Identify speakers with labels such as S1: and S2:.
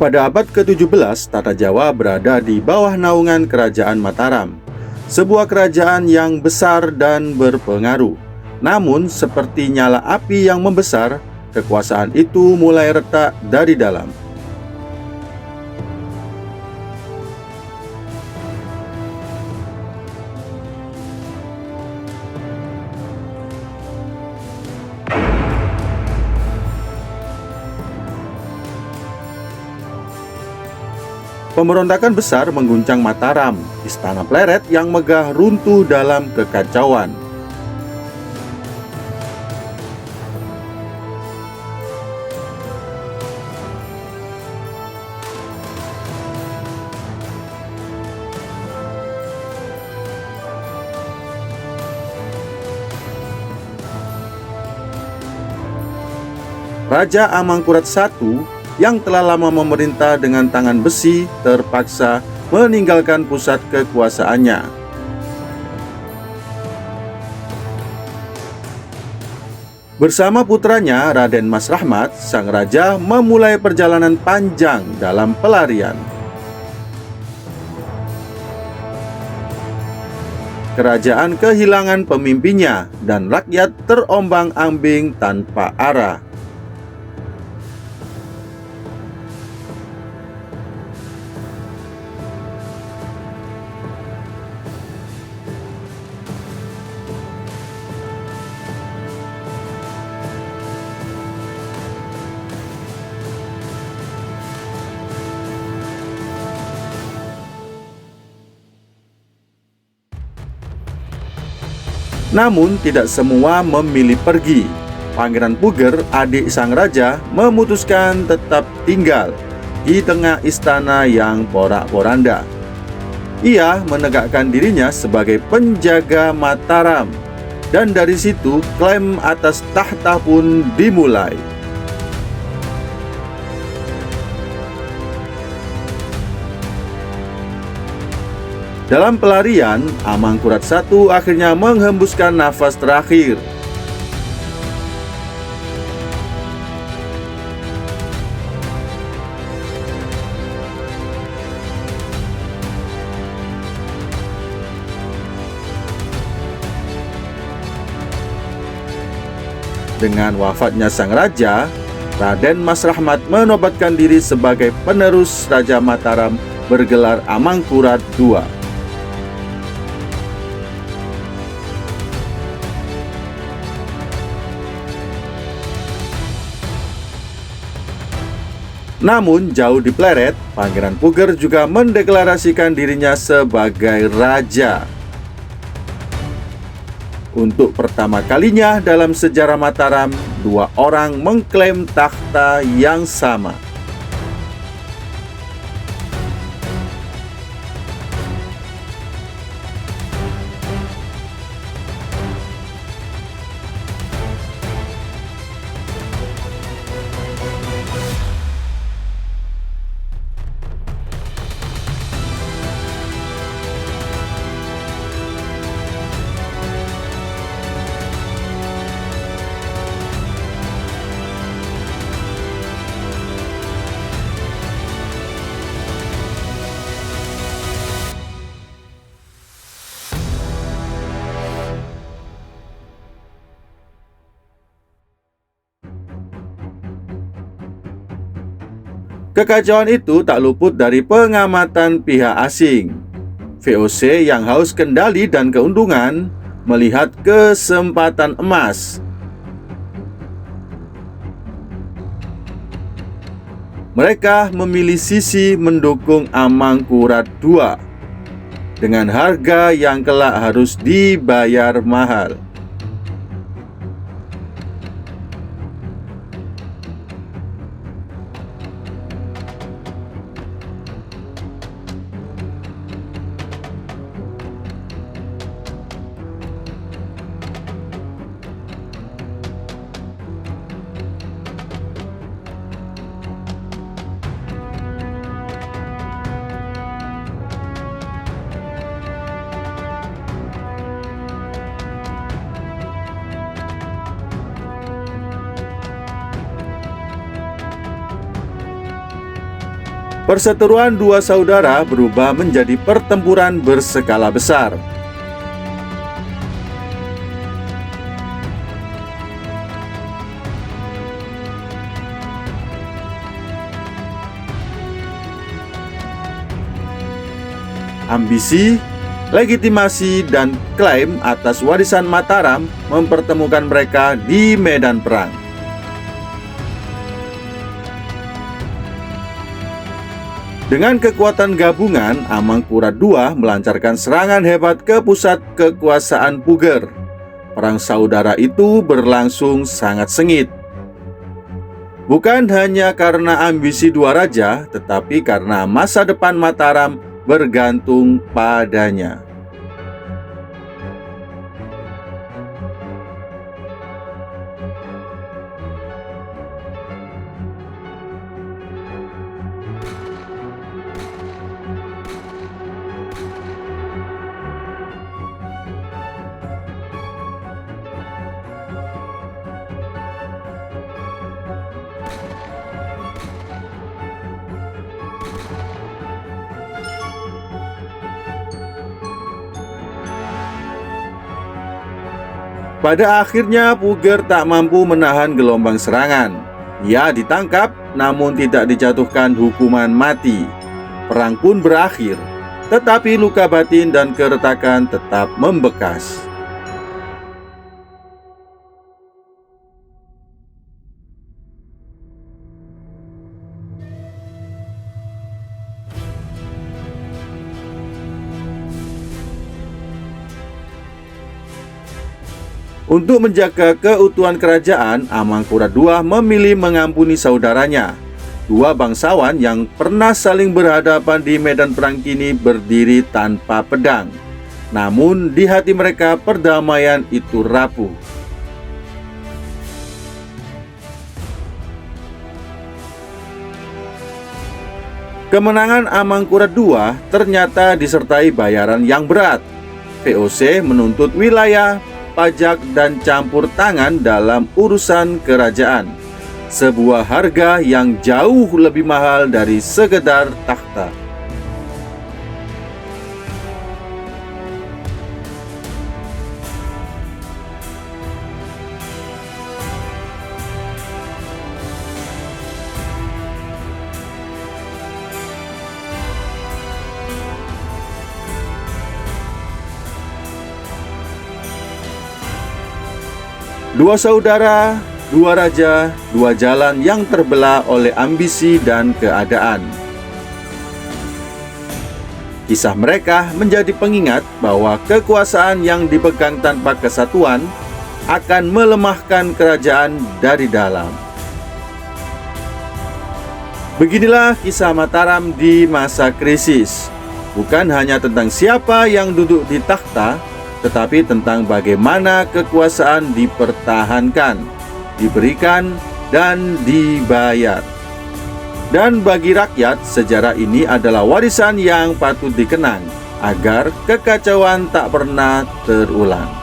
S1: Pada abad ke-17, Tata Jawa berada di bawah naungan Kerajaan Mataram, sebuah kerajaan yang besar dan berpengaruh. Namun, seperti nyala api yang membesar, kekuasaan itu mulai retak dari dalam. Pemberontakan besar mengguncang Mataram, istana Pleret yang megah runtuh dalam kekacauan. Raja Amangkurat I yang telah lama memerintah dengan tangan besi terpaksa meninggalkan pusat kekuasaannya. Bersama putranya Raden Mas Rahmat, sang raja memulai perjalanan panjang dalam pelarian. Kerajaan kehilangan pemimpinnya dan rakyat terombang-ambing tanpa arah. Namun tidak semua memilih pergi. Pangeran Puger, adik sang raja, memutuskan tetap tinggal di tengah istana yang porak-poranda. Ia menegakkan dirinya sebagai penjaga Mataram, dan dari situ klaim atas tahta pun dimulai. Dalam pelarian, Amangkurat I akhirnya menghembuskan nafas terakhir. Dengan wafatnya sang raja, Raden Mas Rahmat menobatkan diri sebagai penerus Raja Mataram bergelar Amangkurat II. Namun jauh di Pleret, Pangeran Puger juga mendeklarasikan dirinya sebagai raja. Untuk pertama kalinya dalam sejarah Mataram, dua orang mengklaim takhta yang sama. Kekacauan itu tak luput dari pengamatan pihak asing. VOC yang haus kendali dan keuntungan melihat kesempatan emas. Mereka memilih sisi mendukung Amangkurat II dengan harga yang kelak harus dibayar mahal. Perseteruan dua saudara berubah menjadi pertempuran berskala besar. Ambisi, legitimasi, dan klaim atas warisan Mataram mempertemukan mereka di medan perang. Dengan kekuatan gabungan, Amangkurat II melancarkan serangan hebat ke pusat kekuasaan Puger. Perang saudara itu berlangsung sangat sengit. Bukan hanya karena ambisi dua raja, tetapi karena masa depan Mataram bergantung padanya. Pada akhirnya Puger tak mampu menahan gelombang serangan. Ia ditangkap namun tidak dijatuhkan hukuman mati. Perang pun berakhir, tetapi luka batin dan keretakan tetap membekas. Untuk menjaga keutuhan kerajaan, Amangkurat II memilih mengampuni saudaranya. Dua bangsawan yang pernah saling berhadapan di medan perang kini berdiri tanpa pedang. Namun di hati mereka perdamaian itu rapuh. Kemenangan Amangkurat II ternyata disertai bayaran yang berat. VOC menuntut wilayah, pajak, dan campur tangan dalam urusan kerajaan. Sebuah harga yang jauh lebih mahal dari sekedar takhta. Dua saudara, dua raja, dua jalan yang terbelah oleh ambisi dan keadaan. Kisah mereka menjadi pengingat bahwa kekuasaan yang dipegang tanpa kesatuan akan melemahkan kerajaan dari dalam. Beginilah kisah Mataram di masa krisis. Bukan hanya tentang siapa yang duduk di takhta, tetapi tentang bagaimana kekuasaan dipertahankan, diberikan, dan dibayar. Dan bagi rakyat, sejarah ini adalah warisan yang patut dikenang agar kekacauan tak pernah terulang.